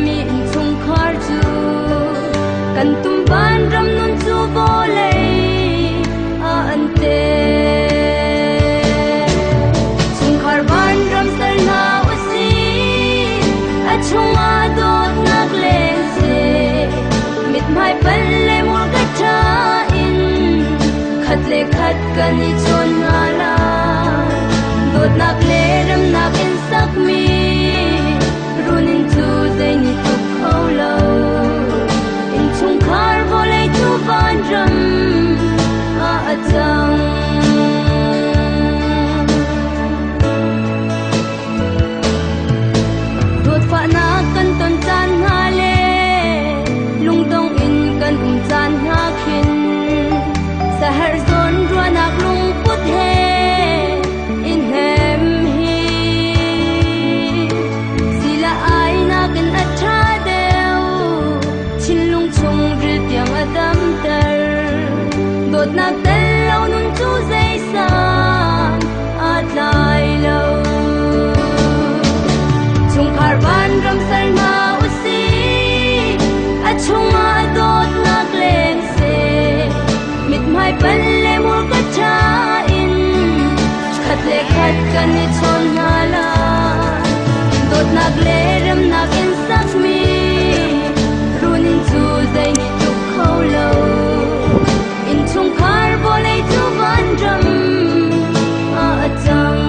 mi Chungkhar chu kan tum ban ram nun chu bo lei a ante Chungkhar ban ram sar na usi a chunga dot nak leng se mit mai pan le mul ka tha in khat le khat kan i chon na la dot nak le ram nak in sak mi runin chu zai ni tu kholo in Chungkhar bo le tu ban ram a achang dot fa na kan ton chan ha le lung dong in kan chan ha khin sahar zon ro nak lung put he in hem hi sila ai na kan atha deu chin lung chung ril piang adam tar dot nak tel lo nun chu zai sa at lai lo Chungkhar ban ram sar na usi a chunga dot nak leng se mit mai pan le mul ka tha in khat le khat kan ni chon na la dot nak le ram nak in sak mi runin chu zai ni tu kholo in Chungkhar bo le tu ban ram a achang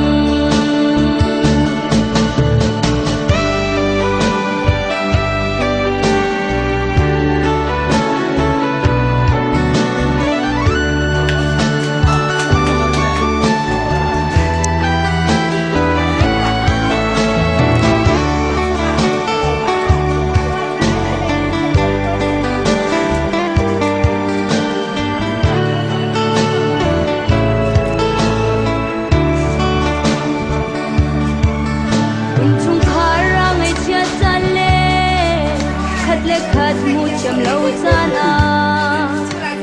khát mu chầm lâu gian à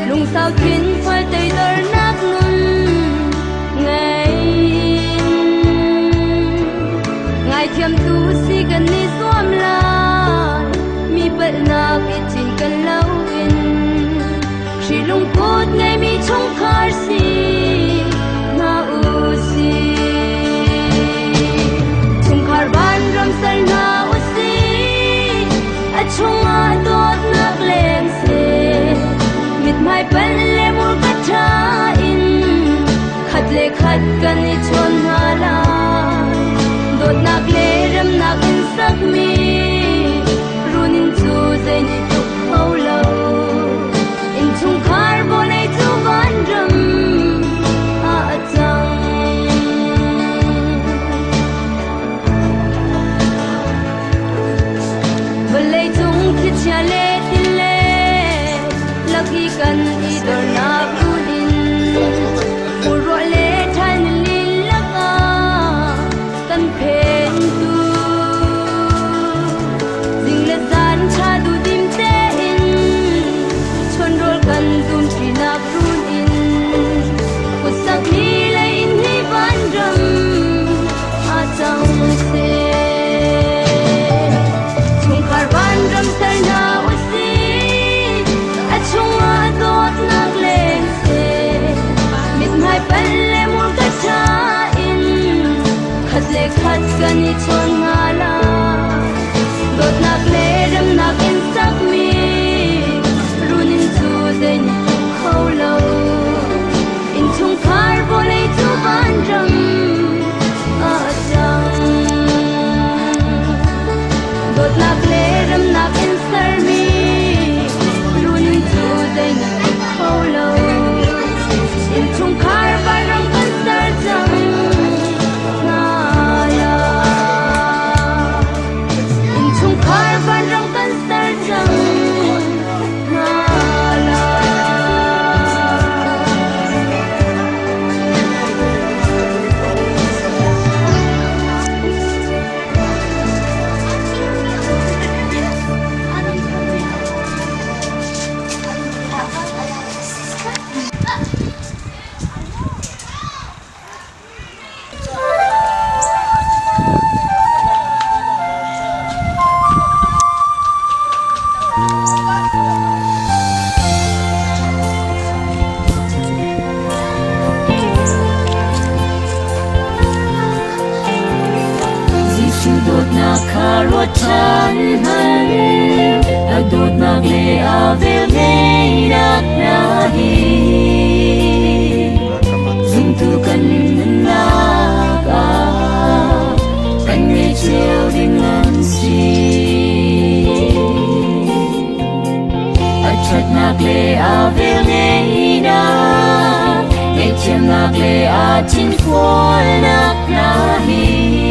lung sao thiên phơi tây đor nát nun ngày thiam tu si gần ni zoom la mi bận nạc ít chín cần lâu in chỉ lung cốt ngày mi Chungkhar si na u si Chungkhar ban ram sar na u si a chunga dot nak leng se mit mai pan le mul ka tha in khat le khat kan i chon na la dot nak le ram nak in sak mi runin chu zai ni tu kholo in Chungkhar bo le tu ban ram a achang balai tung khit cha le tin le laki kan i dor na punin uro le than lin laka kan phen tu ding le zan cha du dim te in chon rol kan dum tri na prun in kusak ni le in hi ban ram a chang se Chungkhar ban ram sar na usi a chunga dot nak leng se mit mai pan le mul ka tha in khat le khat kan i chon na la dot nak le ram nak in sak mi runin chu zai ni tu kholo in Chungkhar bo le tu ban ram a achang dot nak le ram nak in sar mi runin chu zai ni tu kholo in Chungkhar ban ram kan sar chang na ya Chan han adot nagle avel nei nak nahi zum tu kan na ka kan ne chiao ding an si achat nagle avel nei na ne chem nagle a chin phol nak nahi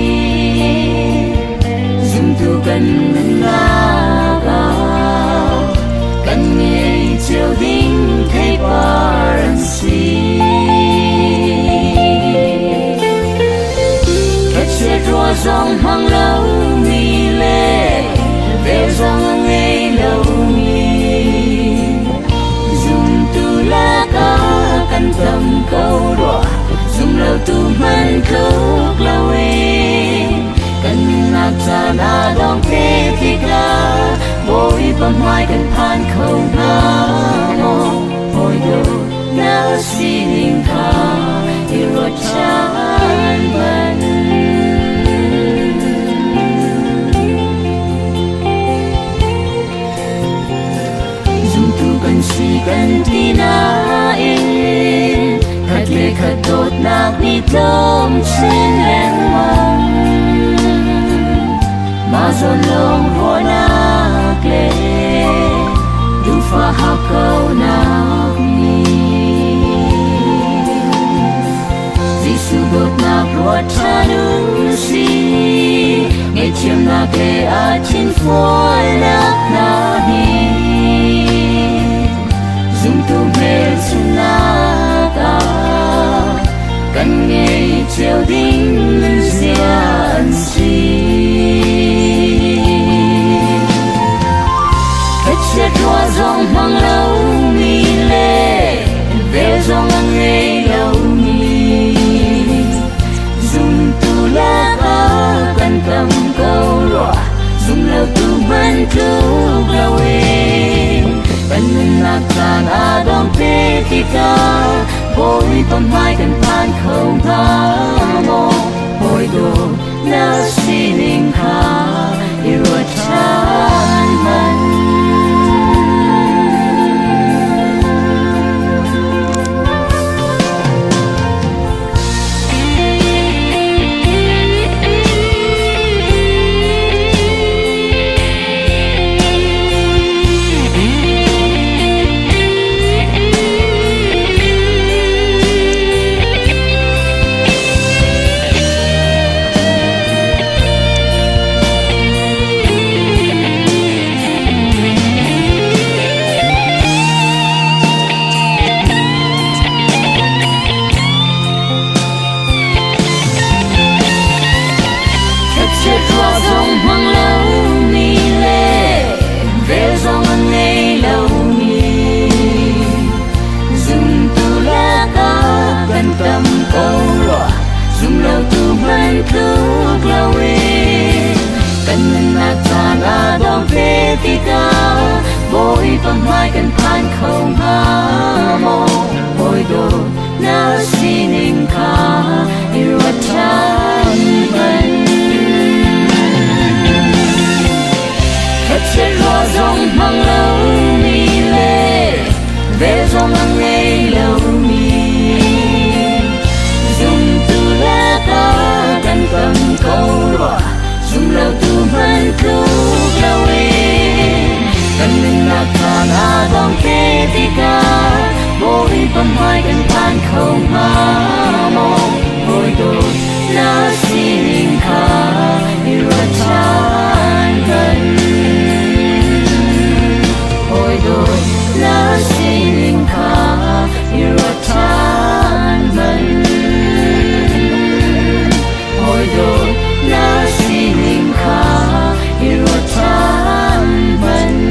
tu cần na ga cần nghe chiều đinh thấy baran si cách sẽ đua dòng hang lâu mi lệ về dòng nghe lâu mi dùng tu la ca cần tâm câu đọa dùng lâu tu man khúc lâu cần nạc cha na dong thế thì cả bồi bầm hoài cần phan không na mô bồi đồ na si linh tha đi ruột chan bần dùng tu cần si cần ti na in khát lệ khát đột nạc đi thơm trên lên mong ma zon long ro nak le du fa ha kau nak ni Giêsu bot nak ro chanu si nghe chiêm nak le a chin phol nak na hi zum tu mel sunaka kan nghe chiều đinh zian si sẽ đua dòng hang lâu mi lệ về dòng ngang nghe lâu mi dùng tu la ca cần cầm câu đọa dùng lâu tu man khúc lâu cần nạc tràn a dong thế thì ca bồi bầm mai cần phan không tha mô bồi đồ na si linh kha yêu chan man bồi bầm mai cần phan không ha mô bồi đồ na si ninh kha yêu chan bần khách sẽ lo dòng hang lâu mi lệ về dòng ngang nghe lâu mi dùng tu la ca cần cầm câu đọa dùng lâu tu man khúc lâu cần nạc tràn a dong thế thì ca bồi bầm hoài cần phan không ha mô bồi đồ na si linh kha yêu chan bần bồi đồ na si linh kha yêu chan bần bồi đồ na si linh kha yêu chan bần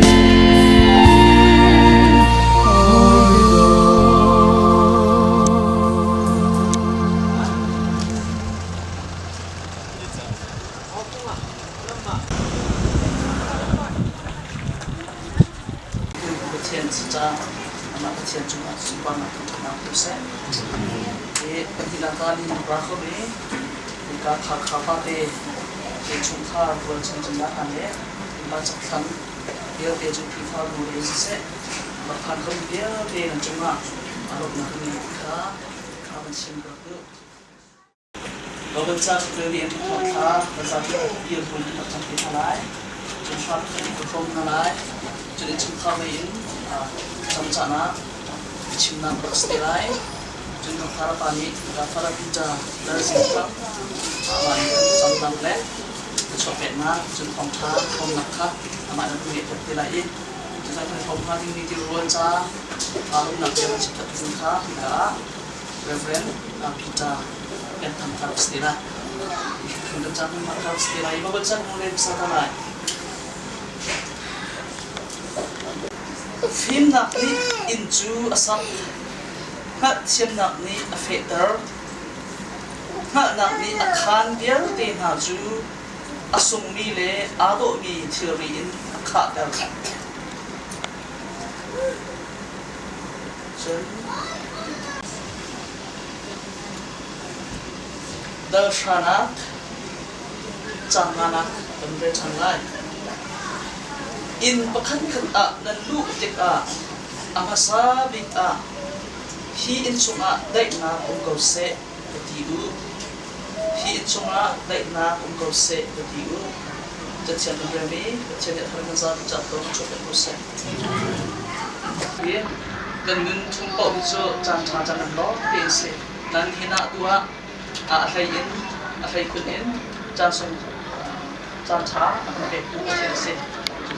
cha anak kecil cuma sumpah nak nak pusat. Bila kali berakor ni, jika khapa te Chungkhar buat cenderung ane, baca kan dia jadi philh mulai se, bahkan dia cuma alok nak ni kawan siapa tu. Baca beli yang Thar, baca dia pun macam kita lai, Chungkhar kita kau nalai, jadi Chungkhar ini sama-sama cimna berstilai. Chungkhar pani Thar pita dari Chungkhar aman sambil le sopet na Chungkhar Lawmhnak aman duit berstilai jadi Chungkhar ini diruan sa Lawmhnak yang cipta Chungkhar hingga reverend pita yang Thar berstilai untuk jangan makan berstilai baca mulai bisa tanai philh nak ni inju asap ngat siam nak ni a feather ngat nak ni akhan biar te na ju asung mi le ado mi theory in akha dar chen darshana changana bende changlai in pakhan khan a nan lu tek a amasa big a hi in sunga dai na ongko se tiu hi in sunga dai na ongko se tiu jatchen remi jatchen har za chat to chope ko se ye kan nun thum po bi so chan tha chan lo te se nan hina tua a thai kun in chan song chan tha a ke ku se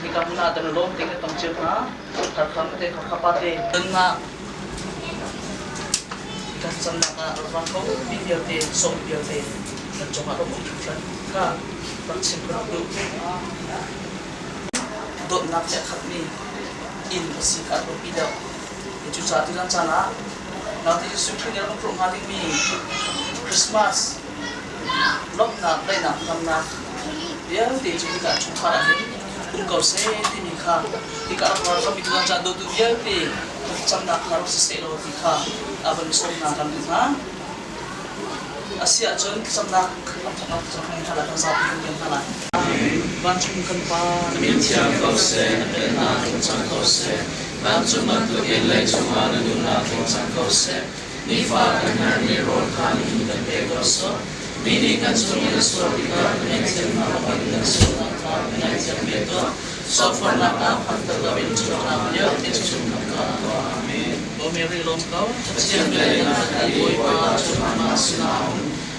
ni ka muna dan lom te tong che na thar kham te khapa te na kan na rangko biar te som biar te dan cuma ro kan ka praksin pro dot nak ya khat ni in sika ro pida itu satu dan sana nanti sudah ni ro pro ngali mi Christmas Lawmhnak dai nak nam na dia te juga Chungkhar ni ungkau se ti mi kha ti ka ro ro bi tuan cha do tu dia te cham nak ro se lo ti kha aban som na kan ha asia chon samna kham chang hala ka sa pi kan hala ban chung kan pa min tia ko se na chang ko se ban chung ma tu ke lai chung ma na du na chang ko se ni fa kan har ni ro khan ni kan pe ko so mini kan chung ni so ri ka ni chen ma pa ni so na ka ni chen me to so for na ka pa ta la bin chu na ya ti chung ka amen o Mary lom kau chiam le na ai boi pa chu ma sinau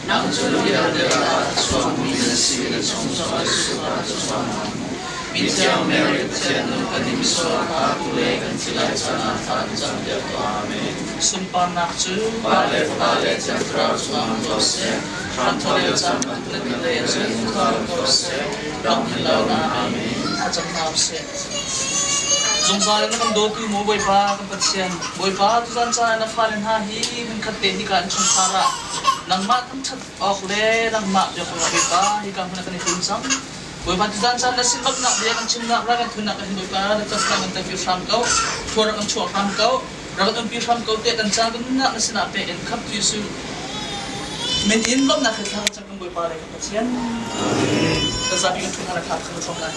nang chu ya de la chuang mi na si na chung sa su pa chu ma mi tiao Mary chen no kan ni so ka tu le kan chi lai cha na ta chang de amen sum pa nak chu pa le chen tra chu ma ko se ran thole cham tu ni le chen ka ko se dong hello na amen a cham na se Zongzal na kan do tu mo boy pa kan patsian boy pa tu san sa na falen ha hi min khatte ni kan Chungkhara nang ma tam chat ok le nang ma jo ko boy pa hi kan na kan hin sang boy pa tu san sa na silbak na dia kan chimna ra kan thuna kan boy pa na chas kan ta fi sam kau thora kan chuak ram kau ra kan pi sam kau te kan chang kan na sina pe en khap tu su min in lom na kha chang kan boy pa le kan patsian ta sa bi kan thuna kha kan thong na